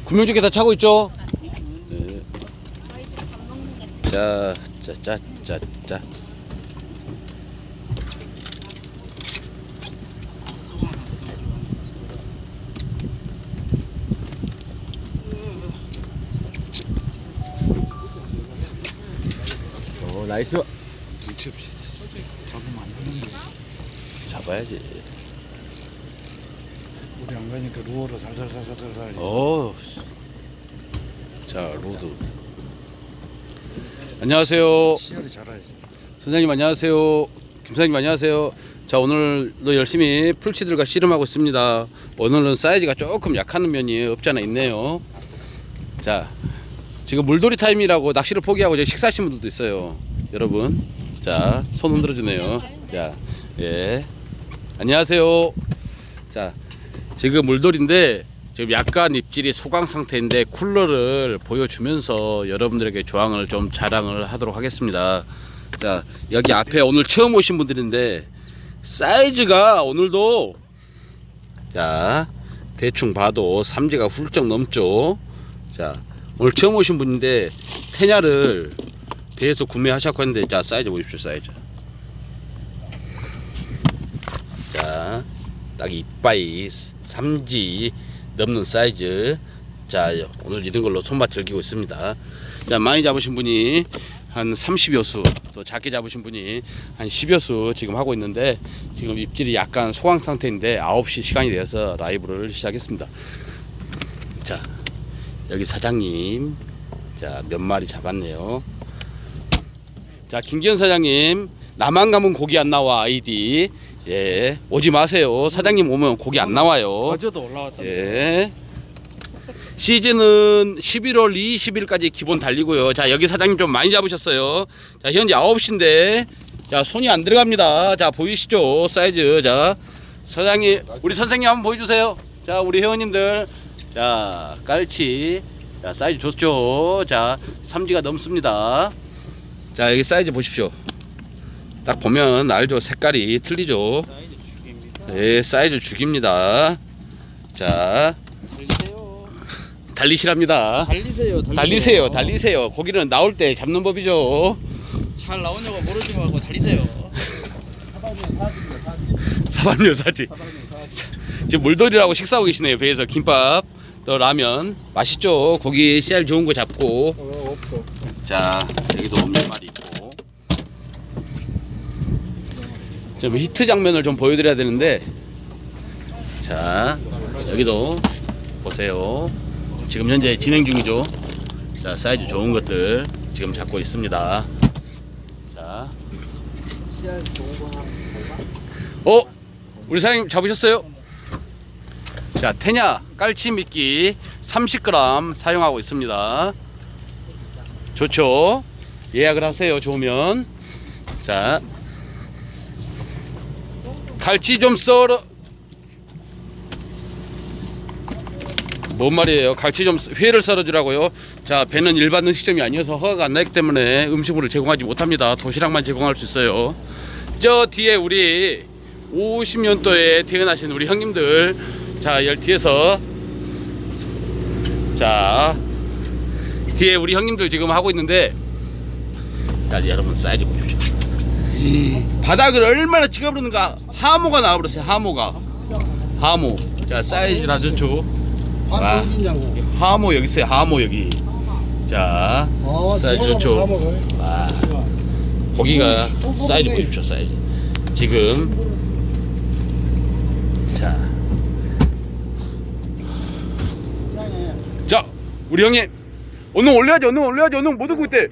구명조끼 다 차고 있죠? 네. 자. 오, 나이스. 눈치 없이 잡으면 안 되는데. 잡아야지. 우리 안 가니까 루어로 살살살살살. 오. 자, 로드. 안녕하세요. 시야를 잘해야지. 선생님 안녕하세요. 김사장님 안녕하세요. 자, 오늘도 열심히 풀치들과 씨름하고 있습니다. 오늘은 사이즈가 조금 약한 면이 없지 않아 있네요. 자, 지금 물돌이 타임이라고 낚시를 포기하고 이제 식사하시는 분들도 있어요. 여러분, 자, 손 흔들어 주네요. 자, 예, 안녕하세요. 자, 지금 물돌인데 지금 약간 입질이 소강 상태인데 쿨러를 보여주면서 여러분들에게 조항을 좀 자랑을 하도록 하겠습니다. 자, 여기 앞에 오늘 처음 오신 분들인데 사이즈가 오늘도 자 대충 봐도 3지가 훌쩍 넘죠. 자, 오늘 처음 오신 분인데 테냐를 배에서 구매하셨고 했는데 자, 사이즈 보십시오. 사이즈 자, 딱 이빠이 3지 넘는 사이즈. 자, 오늘 이런 걸로 손맛 즐기고 있습니다. 자, 많이 잡으신 분이 한 30여 수, 또 작게 잡으신 분이 한 10여 수 지금 하고 있는데 지금 입질이 약간 소강 상태인데 9시 시간이 되어서 라이브를 시작했습니다. 자, 여기 사장님, 자, 몇 마리 잡았네요. 자, 김기현 사장님, 나만 가면 고기 안 나와 아이디. 예, 오지 마세요. 사장님 오면 고기 안 나와요. 어제도 올라왔다. 예. 시즌은 11월 20일까지 기본 달리고요. 자, 여기 사장님 좀 많이 잡으셨어요. 자, 현재 9시인데 자, 손이 안 들어갑니다. 자, 보이시죠? 사이즈. 자, 사장님, 우리 선생님 한번 보여주세요. 자, 우리 회원님들, 자, 깔치, 자, 사이즈 좋죠? 자, 3지가 넘습니다. 자, 여기 사이즈 보십시오. 딱 보면 알죠? 색깔이 틀리죠? 예, 사이즈 죽입니다. 자, 달리시랍니다. 달리세요. 고기는 나올 때 잡는 법이죠. 잘 나오냐고 모르지 말고 달리세요. 사발면 사지. 지금 물돌이라고 식사하고 계시네요. 배에서 김밥, 또 라면 맛있죠. 고기 씨알 좋은 거 잡고. 없어. 자, 여기도 몇 마리 있고. 좀 히트 장면을 좀 보여드려야 되는데, 자, 여기도 보세요. 지금 현재 진행 중이죠. 자, 사이즈 좋은 것들 지금 잡고 있습니다. 자, 우리 사장님 잡으셨어요? 자, 테냐 깔치 미끼 30g 사용하고 있습니다. 좋죠? 예약을 하세요. 좋으면. 자, 갈치 좀 썰어. 뭔 말이에요? 갈치 좀 회를 썰어주라고요? 자, 배는 일반 음식점이 아니어서 허가가 안 나기 때문에 음식물을 제공하지 못합니다. 도시락만 제공할 수 있어요. 저 뒤에 우리 50년도에 태어나신 우리 형님들, 자, 뒤에서, 자, 뒤에 우리 형님들 지금 하고 있는데, 자, 여러분 사이즈 보십시오. 이 바닥을 얼마나 찍어버리는가. 하모가 나와버렸어요. 하모. 자, 사이즈라 좋죠. 아, 어디냐고. 하모 여기 있어요. 하모 여기. 자, 사이즈 좋죠. 와, 고기가 사이즈 보십시오. 사이즈 지금. 자, 우리 형님 오늘 올려야지. 오늘 못 오고 있대.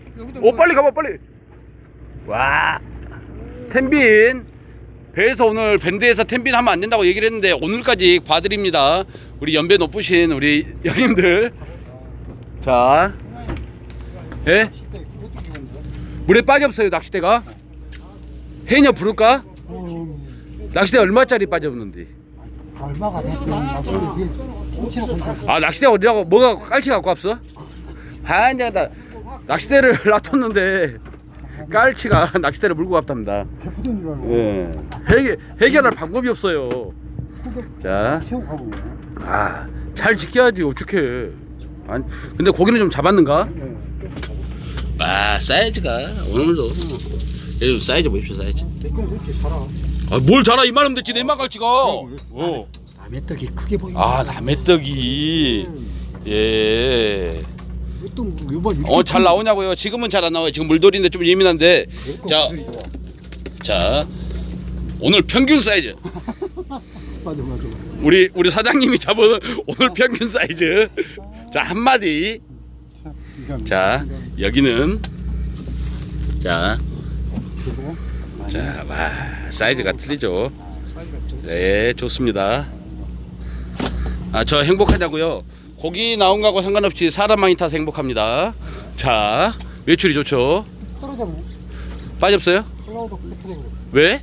빨리 가봐 빨리. 와, 텐빈 배에서 오늘 밴드에서 텐빈 하면 안 된다고 얘기를 했는데 오늘까지 봐드립니다. 우리 연배 높으신 우리 형님들. 자, 예? 물에 빠졌어요. 낚싯대가. 해녀 부를까? 낚싯대 얼마짜리 빠졌는데? 얼마가 됐든 아, 낚싯대 어디라고? 뭐가 깔치 갖고 왔어? 아, 이제 나 낚싯대를 놔뒀는데 깔치가 낚싯대를 물고 갔답니다. 예. 해결할 방법이 없어요. 자, 아, 잘 지켜야지. 어떡해. 아니, 근데 고기는 좀 잡았는가? 네. 아 사이즈가 오늘도 요즘 사이즈 보십시오 사이즈. 내건 그렇게 살아. 아뭘 자라 이만하면 됐지 내만 갈치가. 남의 떡이 크게 보인다. 아 남의 떡이 예. 이것도 요번 잘 나오냐고요? 지금은 잘 안 나와요. 지금 물돌이인데 좀 예민한데. 자 오늘 평균 사이즈. 맞아. 우리 사장님이 잡은 오늘 평균 사이즈. 자 한마디. 자 여기는 자 와 사이즈가 틀리죠. 네 좋습니다. 저 행복하냐고요? 고기 나온 거하고 상관없이 사람 많이 타서 행복합니다. 자 매출이 좋죠. 떨어져. 빠졌어요? 올라오도 그래. 왜?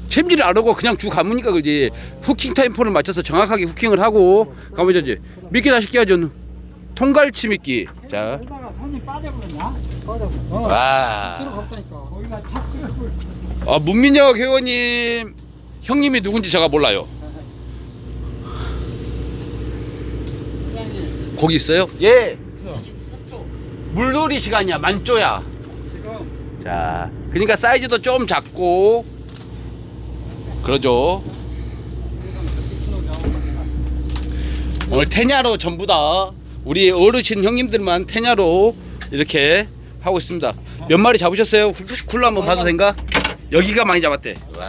챔질을 안 하고 그냥 주 감으니까 그지. 후킹 타임폰을 맞춰서 정확하게 후킹을 하고 가면 되지. 미끼 다시 끼야죠. 통갈치 미끼. 자. 여기다가 손이 빠져버렸냐? 빠져. 와. 들어갔다니까. 거기가 착 끌고. 문민혁 회원님 형님이 누군지 제가 몰라요. 거기 있어요? 예. 물놀이 시간이야. 만조야. 자, 그러니까 사이즈도 좀 작고 그러죠. 오늘 테냐로 전부 다 우리 어르신 형님들만 테냐로 이렇게 하고 있습니다. 몇 마리 잡으셨어요? 쿨러 한번 봐도 된가? 여기가 많이 잡았대. 와,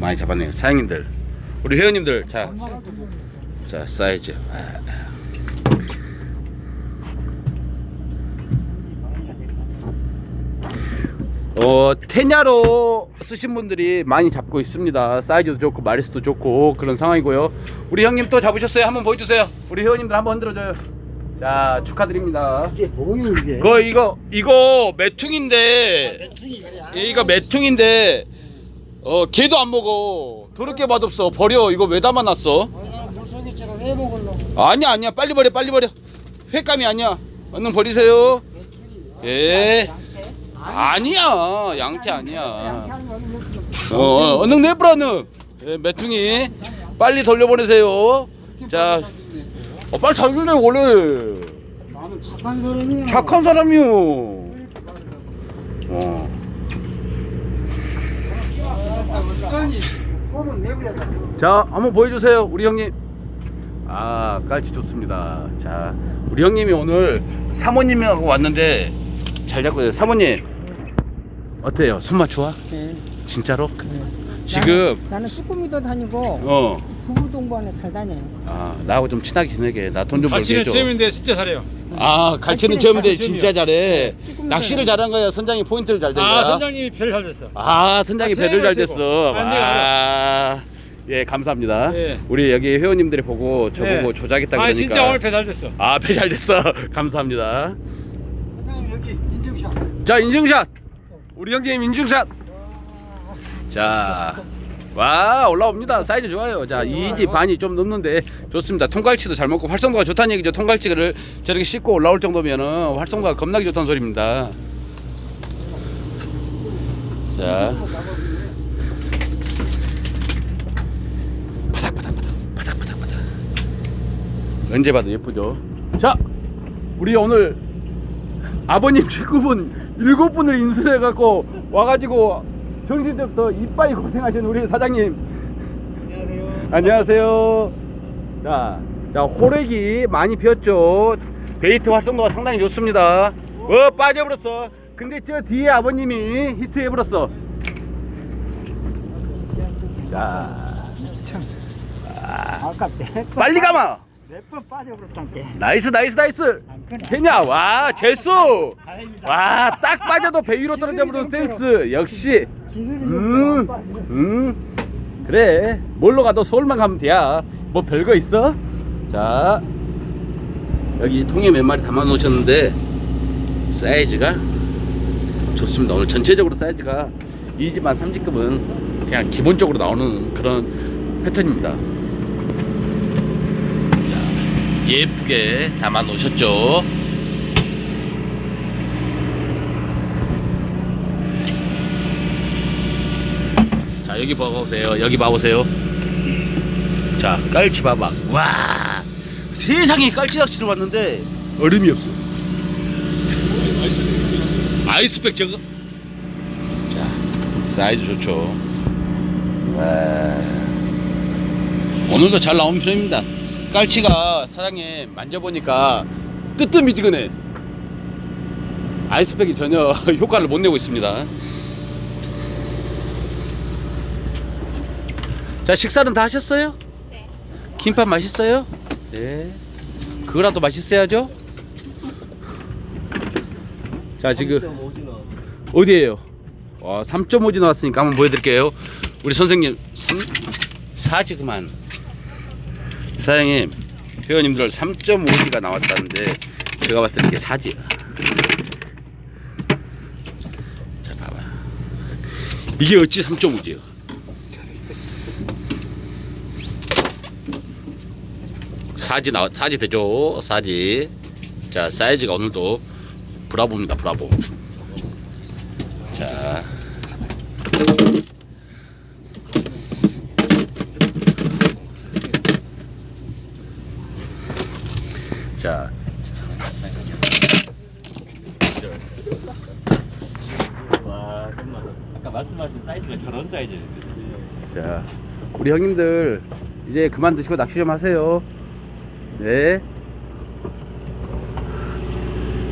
많이 잡았네요. 사장님들, 우리 회원님들, 자 사이즈. 테냐로 쓰신 분들이 많이 잡고 있습니다. 사이즈도 좋고 마리수도 좋고 그런 상황이고요. 우리 형님 또 잡으셨어요? 한번 보여주세요. 우리 회원님들 한번 흔들어줘요. 자 축하드립니다. 이게 뭐예요 이게? 이거 매퉁인데. 이거 매퉁인데 걔도 안 먹어. 더럽게 맛없어. 버려. 이거 왜 담아놨어? 나는 물속이처럼 회 먹으려고. 아니야 빨리 버려. 횟감이 아니야. 얼른 버리세요. 예. 아니야 양태 아니야. 얼른 내버려. 예, 매퉁이 빨리 돌려보내세요. 자 빨리 자기네 원래 나는 착한 사람이야. 착한 사람이요. 자 한번 보여주세요 우리 형님. 깔치 좋습니다. 자 우리 형님이 오늘 사모님하고 왔는데 잘 잡고요. 사모님 어때요? 손맛 좋아? 네. 진짜로? 네. 지금 나는 쭈꾸미도 다니고 부부 동반에 잘 다녀요. 나하고 좀 친하게 지내게. 나 돈 좀 벌게 갈치는 해줘. 체험인데 진짜 잘해요. 갈치는 처음인데 처음이야. 진짜 잘해. 쭈꾸미도 낚시를 잘한 거야? 선장이 포인트를 잘 된 거야? 선장님이 별 잘 됐어. 선장이 아, 배를 잘 최고. 됐어. 내가 예, 감사합니다. 예. 우리 여기 회원님들이 보고 저보고 예. 조작했다 그러니까. 진짜 오늘 배 잘 됐어. 배 잘 됐어. 감사합니다. 여기 인증샷. 자, 인증샷. 우리 형님 인증샷. 자, 올라옵니다. 사이즈 좋아요. 자, 2인치 반이 좀 넘는데 좋습니다. 통갈치도 잘 먹고 활성도가 좋다는 얘기죠. 통갈치를 저렇게 씻고 올라올 정도면은 활성도가 겁나게 좋다는 소리입니다. 자, 바닥. 언제 봐도 예쁘죠. 자, 우리 오늘 아버님 직구분 7분을 인수해갖고 와가지고 정신 때부터 이빠이 고생하신 우리 사장님. 안녕하세요. 자, 호래기 많이 피었죠. 베이트 활성도가 상당히 좋습니다. 빠져버렸어. 근데 저 뒤에 아버님이 히트해버렸어. 자, 아깝대. 빨리 가마. 몇번 빠져버렸단게. 나이스. 되냐? 와, 재수. 와, 딱 빠져도 배 위로 떨어져버리는 센스. 역시. 그래. 뭘로 가도 서울만 가면 돼야. 뭐 별거 있어? 자, 여기 통에 몇 마리 담아 놓으셨는데 사이즈가 좋습니다. 오늘 전체적으로 사이즈가 2지만 3지급은 그냥 기본적으로 나오는 그런 패턴입니다. 자, 예쁘게 담아 놓으셨죠. 자, 여기 봐보세요. 자, 깔치 봐봐. 와, 세상에 깔치 낚시를 왔는데 얼음이 없어. 아이스백 저거. 자, 사이즈 좋죠. 와, 오늘도 잘 나온 편입니다. 깔치가 사장님 만져보니까 뜨뜻미지근해. 아이스백이 전혀 효과를 못 내고 있습니다. 자, 식사는 다 하셨어요? 네. 김밥 맛있어요? 네. 그거라도 맛있어야죠? 자, 지금 어디에요? 와, 3.5지 나왔으니까 한번 보여드릴게요. 우리 선생님 4지 그만. 사장님, 회원님들 3.5지가 나왔다는데 제가 봤을 때 이게 4지야. 자, 봐봐. 이게 어찌 3.5지요? 사지 되죠? 사지. 자, 사이즈가 오늘도 브라보입니다. 브라보. 자, 자, 와, 정말 아까 말씀하신 사이즈가 저런 사이즈예요. 자, 우리 형님들 이제 그만 드시고 낚시 좀 하세요. 네.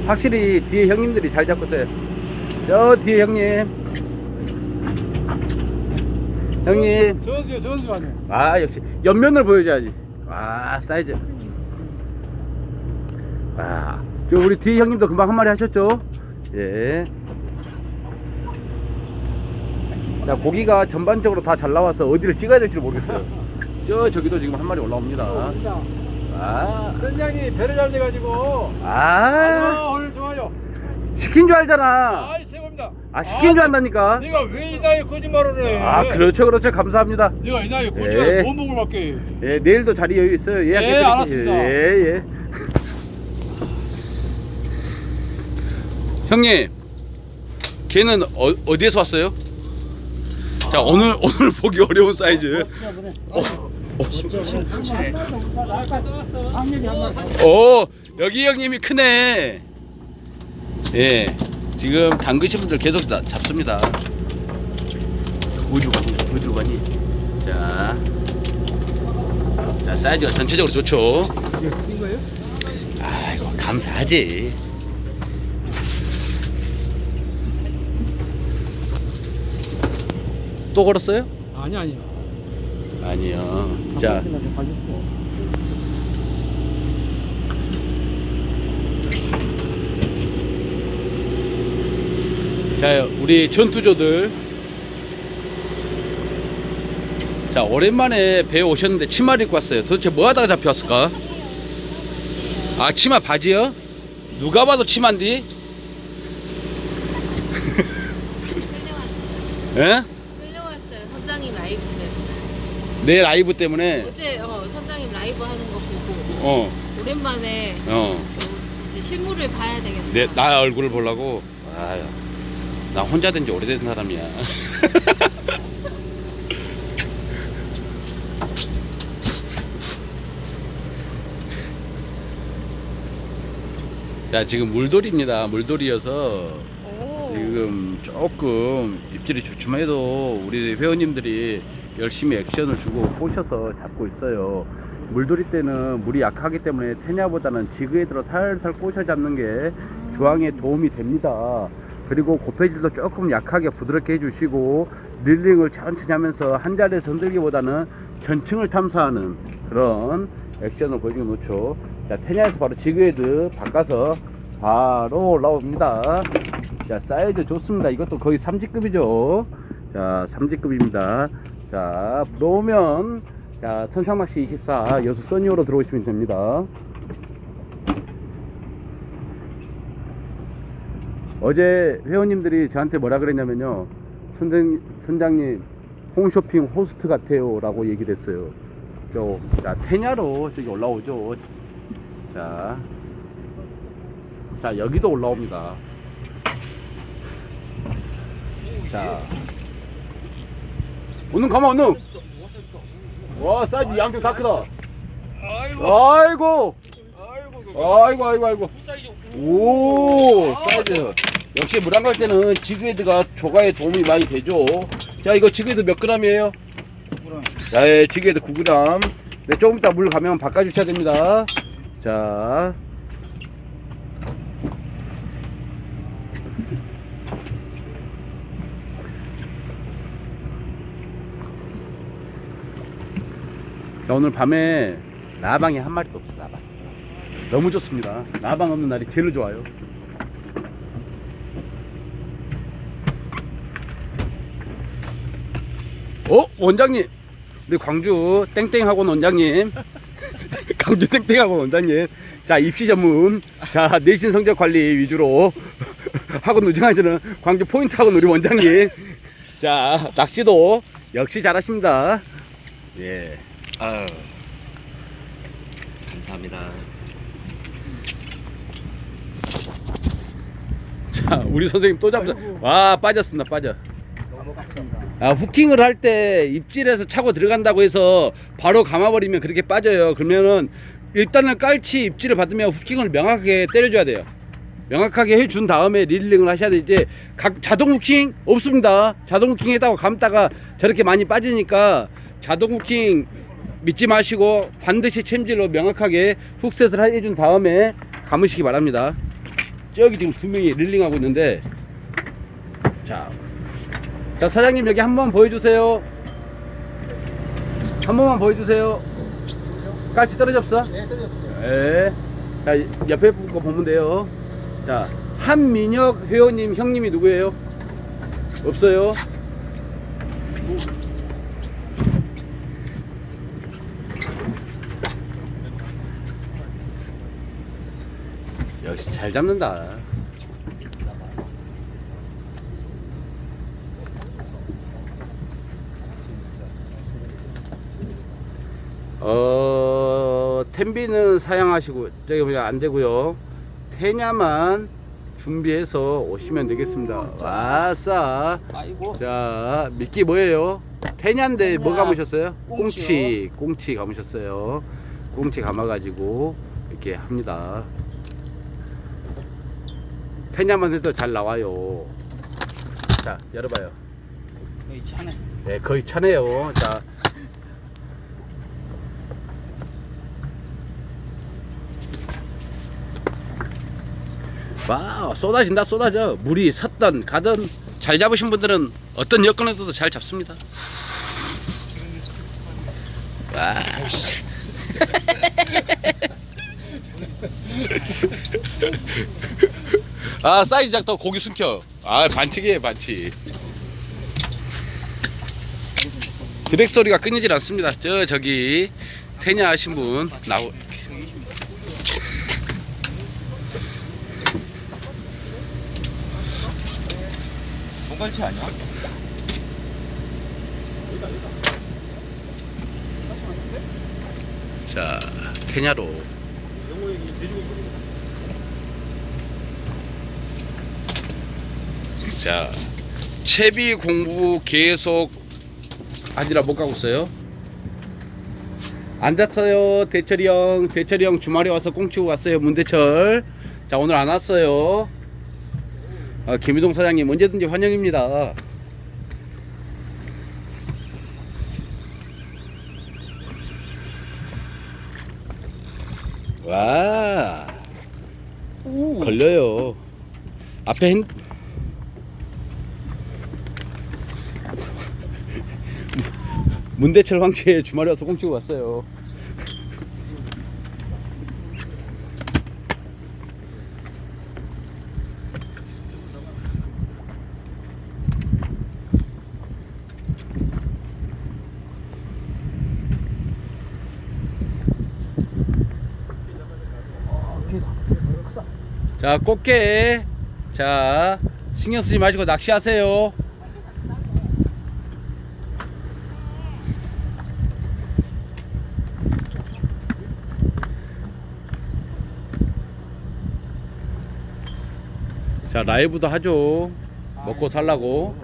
확실히 뒤에 형님들이 잘 잡고 있어요. 저 뒤에 형님. 형님. 선수 아니야. 아, 역시 옆면을 보여줘야지. 아, 사이즈. 아, 저 우리 뒤에 형님도 금방 한 마리 하셨죠? 예. 자, 고기가 전반적으로 다 잘 나와서 어디를 찍어야 될지 모르겠어요. 저기도 지금 한 마리 올라옵니다. 아, 선장이 배를 잘 돼가지고. 아, 오늘 좋아요. 시킨 줄 알잖아. 아이 최고입니다. 아, 시킨 줄 안다니까. 내가 왜 이 나이에 거짓말을 해? 아, 그렇죠, 감사합니다. 내가 이 나이에 예. 거짓말 못 먹을 밖에. 예, 내일도 자리 여유 있어요. 예약해드릴게요. 알았습니다. 예. 형님, 걔는 어디에서 왔어요? 자, 오늘 보기 어려운 사이즈. 여기 형님이 크네. 예, 지금 담그신 분들 계속 잡습니다. 어디로 가니? 자, 사이즈가 전체적으로 좋죠. 아이고, 감사하지. 또 걸었어요? 아니. 아니요. 자, 우리 전투조들. 자, 오랜만에 배에 오셨는데 치마를 입고 왔어요. 도대체 뭐 하다가 잡혀왔을까? 아, 치마 바지요? 누가 봐도 치마인데? 예? 끌려왔어요. 선장님 라이브 때문에. 내 라이브 때문에. 어제 선장님 라이브 하는 거 보고 오랜만에 이제 실물을 봐야 되겠다. 나 얼굴을 보려고. 아유, 나 혼자 된 지 오래된 사람이야. 자, 지금 물돌이입니다. 물돌이여서 지금 조금 입질이 주춤해도 우리 회원님들이 열심히 액션을 주고 꼬셔서 잡고 있어요. 물돌이 때는 물이 약하기 때문에 테냐보다는 지그에 들어 살살 꼬셔 잡는 게 주황에 도움이 됩니다. 그리고 고패질도 조금 약하게 부드럽게 해주시고 릴링을 천천히 하면서 한 자리에서 흔들기보다는 전층을 탐사하는 그런 액션을 보여주는 게 좋죠. 자, 테냐에서 바로 지그헤드 바꿔서 바로 올라옵니다. 자, 사이즈 좋습니다. 이것도 거의 3지급이죠. 자, 3지급입니다. 자, 들어오면 자, 선상낚시 24 여수 써니오로 들어오시면 됩니다. 어제 회원님들이 저한테 뭐라 그랬냐면요, 선장님 홈쇼핑 호스트 같아요 라고 얘기를 했어요. 자, 테냐로 저기 올라오죠. 자, 여기도 올라옵니다. 자, 오늘 가만 오늘 와, 사이즈 양쪽 다 크다. 아이고. 아이고. 오, 사이즈. 역시 물 안 갈 때는 지그헤드가 조가에 도움이 많이 되죠. 자, 이거 지그헤드 몇 g이에요? 9g. 자, 예, 지그헤드 9g. 네, 조금 이따 물 가면 바꿔주셔야 됩니다. 자. 자, 오늘 밤에 라방이 한 마리도 없어. 라방 너무 좋습니다. 라방 없는 날이 제일 좋아요. 원장님, 우리 광주 땡땡학원 원장님, 광주 땡땡학원 원장님. 자, 입시 전문, 자, 내신 성적 관리 위주로 학원 운영하시는 광주 포인트 학원 우리 원장님. 자, 낚시도 역시 잘하십니다. 예. 아유, 감사합니다. 자, 우리 선생님 또 잡자. 와, 빠졌습니다. 빠져. 아, 후킹을 할 때 입질에서 차고 들어간다고 해서 바로 감아버리면 그렇게 빠져요. 그러면은 일단은 깔치 입질을 받으면 후킹을 명확하게 때려줘야 돼요. 명확하게 해준 다음에 릴링을 하셔야 돼. 이제 자동 후킹 없습니다. 자동 후킹 했다고 감다가 저렇게 많이 빠지니까 자동 후킹 믿지 마시고 반드시 챔질로 명확하게 훅셋을 해준 다음에 감으시기 바랍니다. 저기 지금 두 명이 릴링하고 있는데, 자, 사장님 여기 한번 보여주세요. 한 번만 보여주세요. 깔치 떨어졌어? 네, 떨어졌어요. 네. 자, 옆에 거 보면 돼요. 자, 한민혁 회원님 형님이 누구예요? 없어요. 역시 잘 잡는다. 텐비는 사양하시고 저기 그냥 안 되고요. 테냐만 준비해서 오시면 되겠습니다. 와싸. 아이고. 자, 미끼 뭐예요? 테냐인데 뭐 테냐. 감으셨어요? 꽁치요. 꽁치 감으셨어요. 꽁치 감아가지고 이렇게 합니다. 테냐만 해도 잘 나와요. 자, 열어봐요. 여기 차네. 네, 거의 차네요. 자, 와, 쏟아져. 물이 섰던 가든 잘 잡으신 분들은 어떤 여건에서도 잘 잡습니다. 와. 아, 사이즈 작다. 고기 숨겨. 아, 반칙이에요, 반칙. 드랙 소리가 끊이질 않습니다. 저기 테냐 하신 분 나오. 똥갈치 아니야? 자, 테냐로. 자, 채비 공부 계속 아니라 못 가고 있어요. 앉았어요. 대철이 형 주말에 와서 꽁치고 갔어요. 문대철. 자, 오늘 안 왔어요. 김희동 사장님 언제든지 환영입니다. 와, 걸려요. 앞에 문대철 황치에 주말에 와서 꽁치고 왔어요. 자, 꽃게. 자, 신경 쓰지 마시고 낚시하세요. 자, 라이브도 하죠. 먹고 살라고.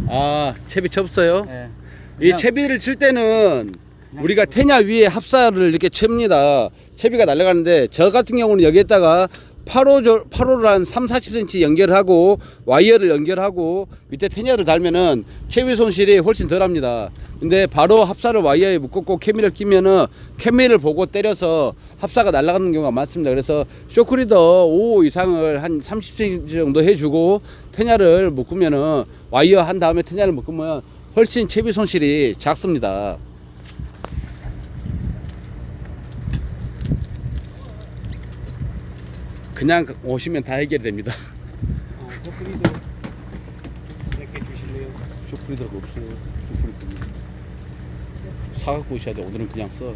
아, 채비 쳤어요? 네. 이 채비를 칠 때는 우리가 테냐 위에 합사를 이렇게 칩니다. 채비가 날아가는데 저 같은 경우는 여기에다가 8호를 한 3-40cm 연결하고 와이어를 연결하고 밑에 테냐를 달면은 채비 손실이 훨씬 덜합니다. 근데 바로 합사를 와이어에 묶고 케미를 끼면은 케미를 보고 때려서 합사가 날아가는 경우가 많습니다. 그래서 쇼크리더 5 이상을 한 30cm 정도 해주고 테냐를 묶으면은 와이어 한 다음에 테냐를 묶으면 훨씬 채비 손실이 작습니다. 그냥 오시면 다 해결됩니다. 쇼크리더 몇개 주실래요? 쇼크리더가 없어요. 쇼크리더 사갖고 오셔야 돼. 오늘은 그냥 써.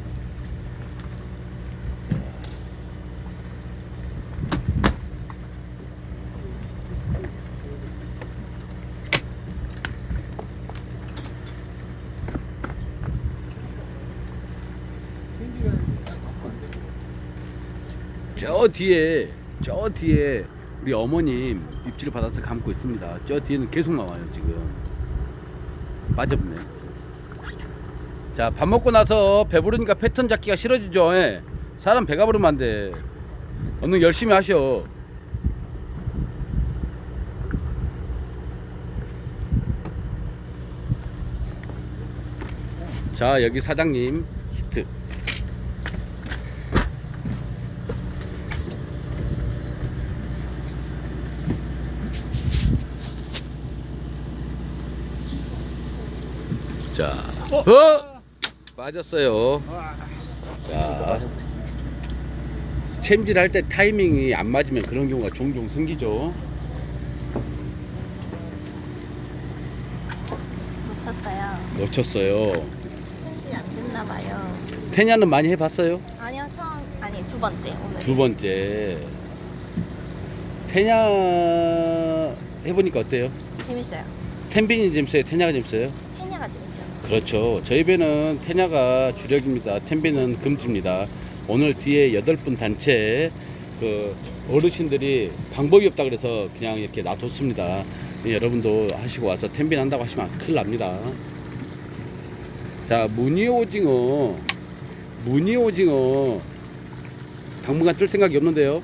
저 뒤에 우리 어머님 입질 받아서 감고 있습니다. 저 뒤에는 계속 나와요. 지금 빠져보네. 자, 밥 먹고 나서 배부르니까 패턴 잡기가 싫어지죠. 예. 사람 배가 부르면 안 돼. 오늘 열심히 하셔. 자, 여기 사장님 히트. 자, 빠졌어요. 자, 챔질 할 때 타이밍이 안 맞으면 그런 경우가 종종 생기죠. 놓쳤어요. 챔질 안 됐나 봐요. 테냐는 많이 해봤어요? 아니요, 아니 두 번째 오늘. 두 번째. 테냐 해보니까 어때요? 재밌어요. 텐빈이 재밌어요? 테냐가 재밌어요? 테냐가 재밌죠. 그렇죠. 저희 배는 테냐가 주력입니다. 텐빈은 금지입니다. 오늘 뒤에 8분 단체 그 어르신들이 방법이 없다 그래서 그냥 이렇게 놔뒀습니다. 여러분도 하시고 와서 텐빈 한다고 하시면 큰일 납니다. 자, 무늬오징어 당분간 뜰 생각이 없는데요.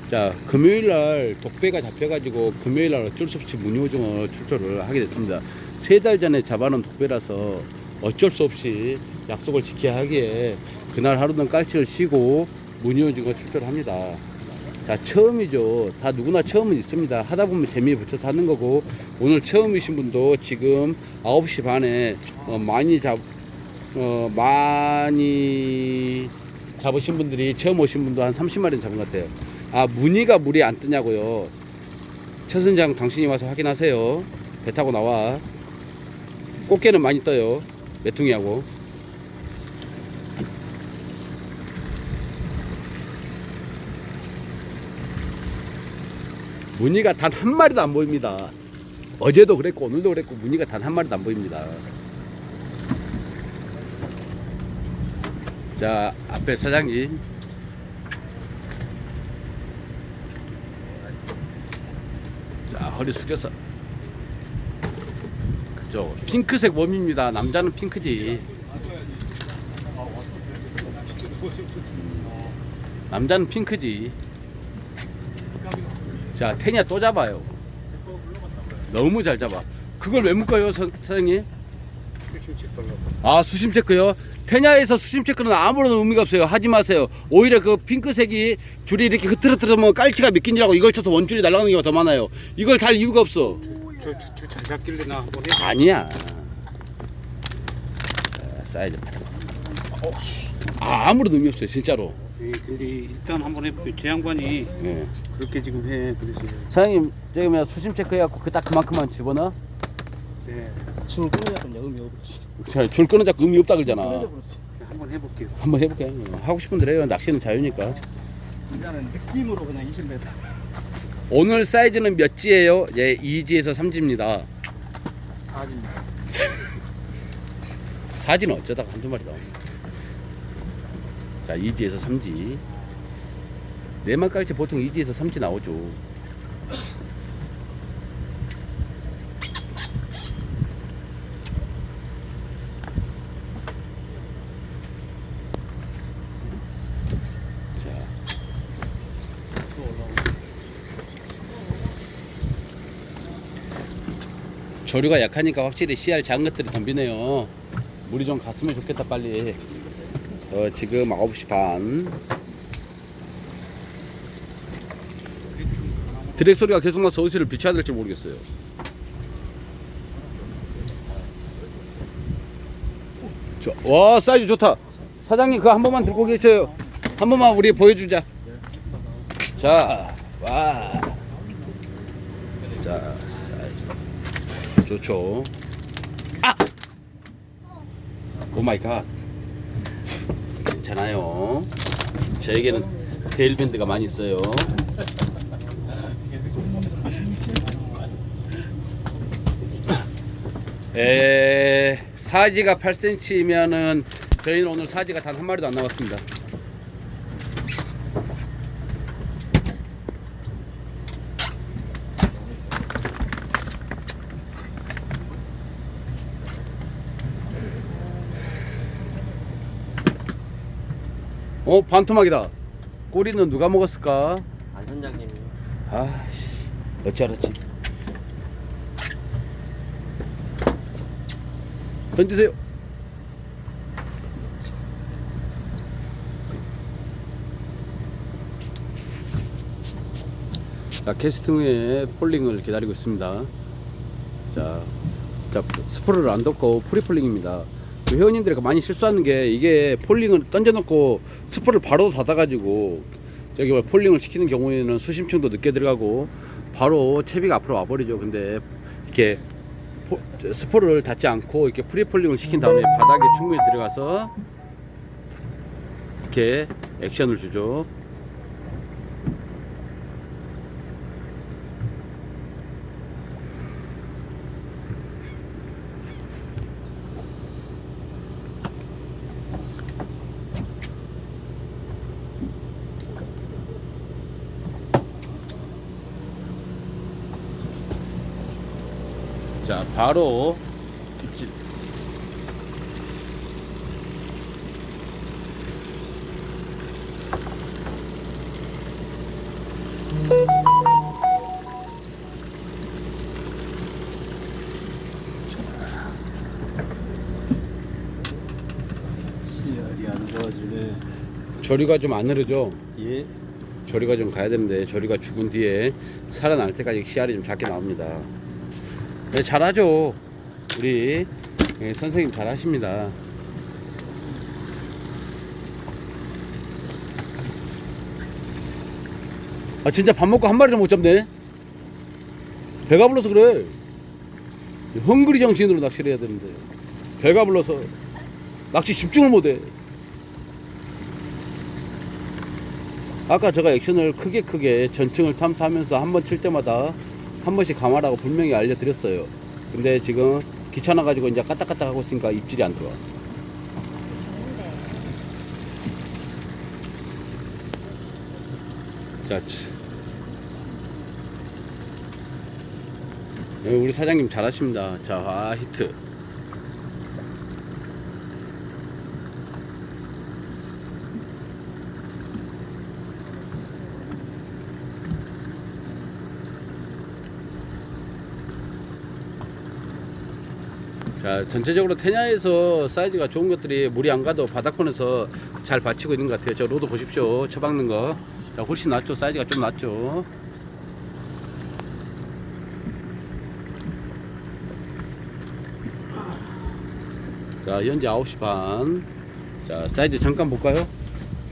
자, 금요일날 독배가 잡혀가지고 금요일날 어쩔 수 없이 무늬오징어 출조를 하게 됐습니다. 3달 전에 잡아놓은 독배라서 어쩔 수 없이 약속을 지켜야 하기에 그날 하루는 깔치를 쉬고 무늬오징어 출조를 합니다. 자, 처음이죠. 다 누구나 처음은 있습니다. 하다 보면 재미에 붙여서 하는 거고, 오늘 처음이신 분도 지금 9시 반에 많이 잡으신 분들이 처음 오신 분도 한 30마리는 잡은 것 같아요. 아, 무늬가 물이 안 뜨냐고요. 최선장 당신이 와서 확인하세요. 배 타고 나와. 꽃게는 많이 떠요. 메퉁이하고. 무늬가 단 한 마리도 안 보입니다. 어제도 그랬고 오늘도 그랬고 무늬가 단 한 마리도 안 보입니다. 자, 앞에 사장님. 자, 허리 숙여서. 그죠. 핑크색 웜입니다. 남자는 핑크지. 남자는 핑크지. 자, 테냐 또 잡아요. 너무 잘 잡아. 그걸 왜 묶어요, 사장님? 아, 수심 체크요? 테냐에서 수심 체크는 아무런 의미가 없어요. 하지 마세요. 오히려 그 핑크색이 줄이 이렇게 흐트러뜨리면 깔치가 미끼냐고 이걸 쳐서 원줄이 날아가는 경우가 더 많아요. 이걸 달 이유가 없어. 잘 잡길래 나 한번 해. 아니야. 자, 사이즈 받아. 아무런 의미 없어요, 진짜로. 근데 일단 한번 해볼게요. 제 양반이 네. 그렇게 지금 해. 그래서 사장님, 저기 뭐야 수심 체크해갖고 그 딱 그만큼만 집어넣어. 네. 줄 끊어잡은 여음이 없어. 자, 줄 끊어 잡고 의미 없다 그러잖아. 한번 해볼게요. 한번 해볼게. 하고 싶은 대로 해요. 낚시는 자유니까. 일단은 느낌으로 그냥 20m. 오늘 사이즈는 몇 지예요? 예, 2지에서 3지입니다. 4지입니다. 4지는 어쩌다가 한두 마리 나옵니다. 자, 2지에서 3지. 네만 깔치 보통 2지에서 3지 나오죠. 조류가 약하니까 확실히 씨알 작은 것들이 덤비네요. 물이 좀 갔으면 좋겠다 빨리. 지금 9시 반. 드랙 소리가 계속 나서 어디를 비춰야 될지 모르겠어요. 와, 사이즈 좋다. 사장님 그거 한 번만 들고 계셔요. 한 번만 우리 보여주자. 자, 와. 자, 사이즈 좋죠. 아! 오 마이 갓. 괜찮아요. 저에게는 데일밴드가 많이 있어요. 사지가 8cm면은 저희는 오늘 사지가 단 한 마리도 안 나왔습니다. 반토막이다. 꼬리는 누가 먹었을까? 안 선장님이요. 아씨, 어찌 알았지? 던지세요. 자, 캐스팅 후에 폴링을 기다리고 있습니다. 자, 스프를 안 덮고 프리폴링입니다. 회원님들이 많이 실수하는 게 이게 폴링을 던져놓고 스프를 바로 닫아가지고 저기 폴링을 시키는 경우에는 수심층도 늦게 들어가고 바로 채비가 앞으로 와버리죠. 근데 이렇게 스포를 닫지 않고 이렇게 프리폴링을 시킨 다음에 바닥에 충분히 들어가서 이렇게 액션을 주죠. 자, 바로 입질. 씨알이 안 좋아지네. 조류가 좀 안 흐르죠? 예. 조류가 좀 가야 되는데 조류가 죽은 뒤에 살아날 때까지 씨알이 좀 작게 나옵니다. 네, 잘하죠. 우리 선생님 잘하십니다. 아, 진짜 밥 먹고 한 마리도 못 잡네. 배가 불러서 그래. 헝그리 정신으로 낚시를 해야 되는데 배가 불러서 낚시 집중을 못해. 아까 제가 액션을 크게 전층을 탐사하면서 한 번 칠 때마다 한 번씩 감아라고 분명히 알려드렸어요. 근데 지금 귀찮아가지고 이제 까딱까딱 하고 있으니까 입질이 안 들어와. 자, 우리 사장님 잘하십니다. 자, 히트. 자, 전체적으로 테냐에서 사이즈가 좋은 것들이 물이 안 가도 바닥권에서 잘 받치고 있는 것 같아요. 저 로드 보십시오. 쳐박는 거. 자, 훨씬 낫죠. 사이즈가 좀 낫죠. 자, 현재 9시 반. 자, 사이즈 잠깐 볼까요?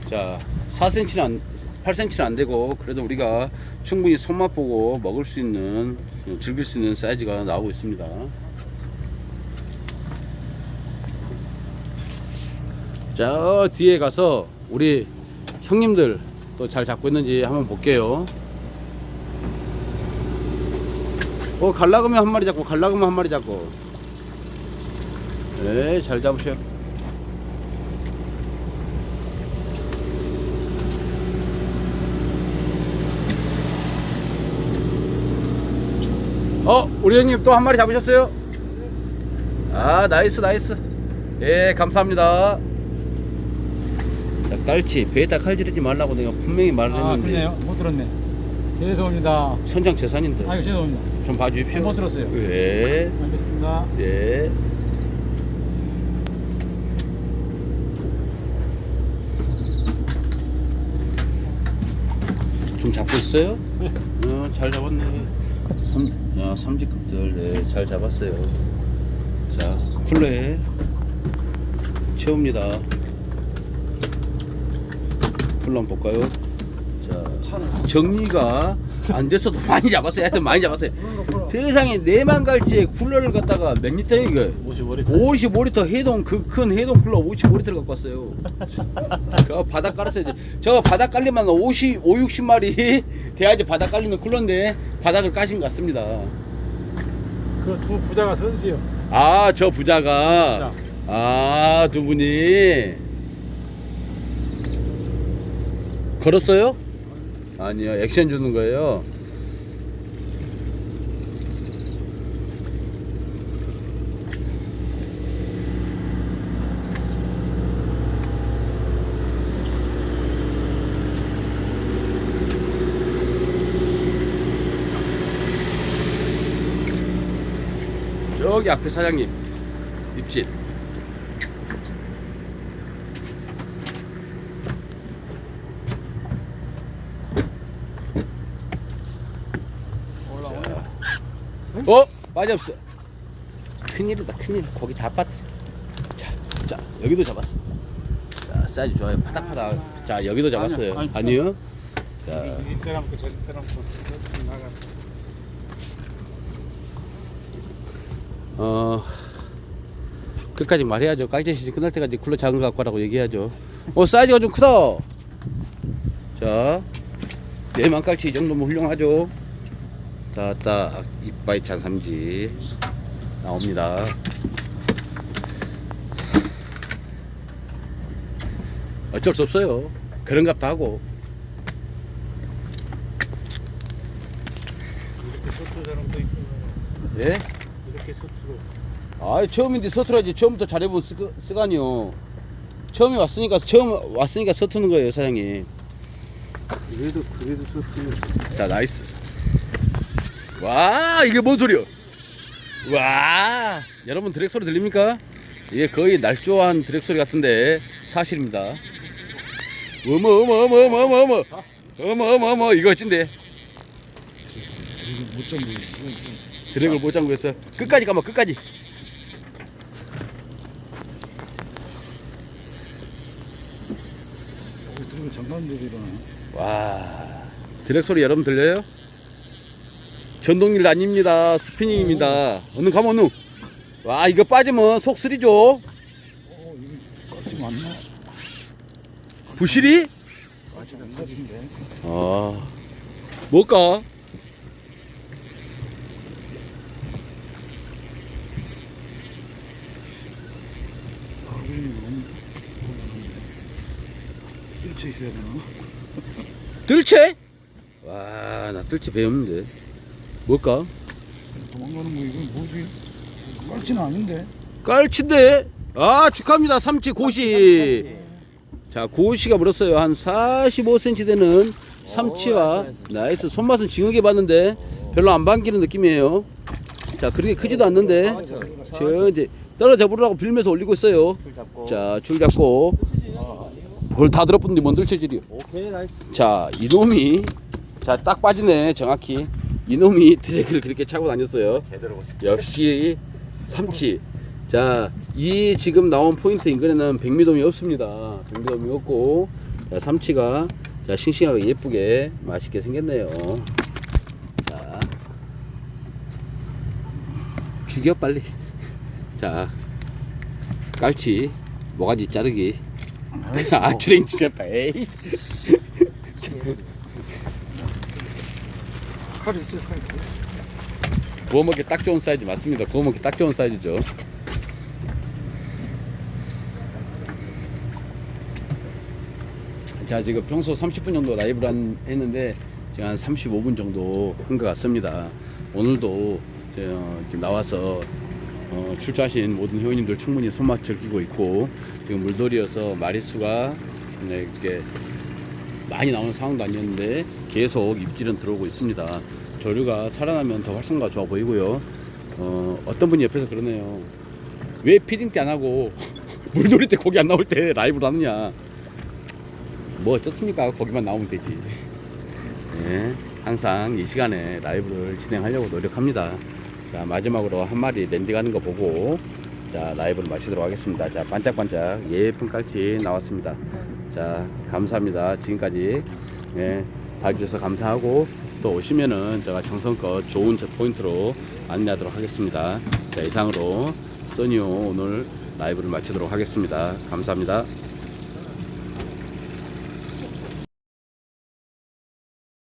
자, 4cm는 8cm는 안 되고, 그래도 우리가 충분히 손맛 보고 먹을 수 있는, 즐길 수 있는 사이즈가 나오고 있습니다. 저 뒤에 가서 우리 형님들 또 잘 잡고 있는지 한번 볼게요. 갈라그면 한 마리 잡고, 갈라그면 한 마리 잡고. 네, 잘 잡으셔. 우리 형님 또 한 마리 잡으셨어요? 아, 나이스. 예, 감사합니다. 자, 깔치 배에다 칼질하지 말라고 내가 분명히 말을 했는데. 그러네요. 못 들었네. 죄송합니다. 선장 재산인데. 아유, 죄송합니다. 좀 봐주십시오. 못 들었어요. 예. 알겠습니다. 예. 좀 잡고 있어요? 잘 잡았네. 삼지급들, 네, 잘 잡았어요. 자, 쿨러에 채웁니다. 쿨러 한번 볼까요? 자, 정리가 안 됐어도 많이 잡았어요. 하여튼 많이 잡았어요. 세상에 4만 갈치에 쿨러를 갖다가 몇 리터예요 이거? 55리터 해동, 그 큰 해동 쿨러 55리터를 갖고 왔어요. 저 바닥 깔았어요. 저 바닥 깔리면 60마리 돼야지 바닥 깔리는 쿨러인데 바닥을 까신 것 같습니다. 그 두 부자가 선수요. 아, 저 부자가. 아, 두 분이 걸었어요? 아니요, 액션 주는 거예요. 저기 앞에 사장님 입질. 빠져없어. 큰일이다, 큰일. 거기 다 빠뜨려. 자, 여기도 잡았어. 자, 사이즈 좋아요. 파닥파닥. 자, 여기도 잡았어요. 아니요. 자, 이 때랑고 저 때랑고 나가. 끝까지 말해야죠. 깍지 시즌 끝날 때까지 쿨러 작은 거 갖고 와라고 얘기해야죠. 사이즈가 좀 크다. 자, 4만 깔치 이 정도면 훌륭하죠. 자, 딱 이빠이 찬 삼지 나옵니다. 어쩔 수 없어요. 그런 값도 하고. 이렇게 서투 사람도 있고. 예? 이렇게 서투로. 아, 처음인데 서툴어야지. 처음부터 잘해본 쓰가니요. 처음 왔으니까 서투는 거예요, 사장님. 그래도 서투. 자, 나이스. 와, 이게 뭔 소리야? 와, 여러분 드랙 소리 들립니까? 이게 거의 날조한 드랙 소리 같은데 사실입니다. 어머 이거 어쩐데? 드랙을 못 잠고 있어. 끝까지 가면 끝까지. 와, 드랙 소리 여러분 들려요? 전동일 아닙니다. 스피닝입니다. 얼른 가면 얼른. 와, 이거 빠지면 속 쓰리죠. 부실이? 뭘까? 뜰채? 와, 나 뜰채 배웠는데. 뭘까? 도망가는 거 이건 뭐지? 깔치는 아닌데. 깔치인데? 아, 축하합니다. 삼치 고시. 자, 고시가 물었어요. 한 45cm 되는 삼치와 나이스. 손맛은 징하게 봤는데 별로 안 반기는 느낌이에요. 자, 그렇게 크지도 않는데 저 이제 떨어져보려고 빌면서 올리고 있어요. 자, 줄 잡고 그걸 다 들어붙는데 뭔 들체질이요. 오케이, 나이스. 자, 이놈이 자, 딱 빠지네. 정확히 이놈이 드랙을 그렇게 차고 다녔어요. 역시 삼치. 자, 이 지금 나온 포인트 인근에는 백미돔이 없습니다. 백미돔이 없고, 자, 삼치가 자, 싱싱하게 예쁘게 맛있게 생겼네요. 자, 죽여 빨리. 자, 깔치 모가지 자르기. 아, 주랭 진짜 에이. 칼이 있어요, 칼. 구워 먹기 딱 좋은 사이즈 맞습니다. 구워 먹기 딱 좋은 사이즈죠. 자, 지금 평소 30분 정도 라이브를 했는데 지금 한 35분 정도 한 것 같습니다. 오늘도 지금 나와서 출조하신 모든 회원님들 충분히 손맛 즐기고 있고, 지금 물돌이어서 마리수가 이렇게 많이 나오는 상황도 아니었는데 계속 입질은 들어오고 있습니다. 조류가 살아나면 더 활성도가 좋아 보이고요. 어떤 분이 옆에서 그러네요. 왜 피딩 때 안 하고 물놀이 때 고기 안 나올 때 라이브를 하느냐. 뭐 어떻습니까? 거기만 나오면 되지. 네, 항상 이 시간에 라이브를 진행하려고 노력합니다. 자, 마지막으로 한 마리 랜딩하는 거 보고 자, 라이브를 마치도록 하겠습니다. 자, 반짝반짝 예쁜 깔치 나왔습니다. 자, 감사합니다. 지금까지 봐주셔서 감사하고 또 오시면은 제가 정성껏 좋은 포인트로 안내하도록 하겠습니다. 자, 이상으로 써니오 오늘 라이브를 마치도록 하겠습니다. 감사합니다.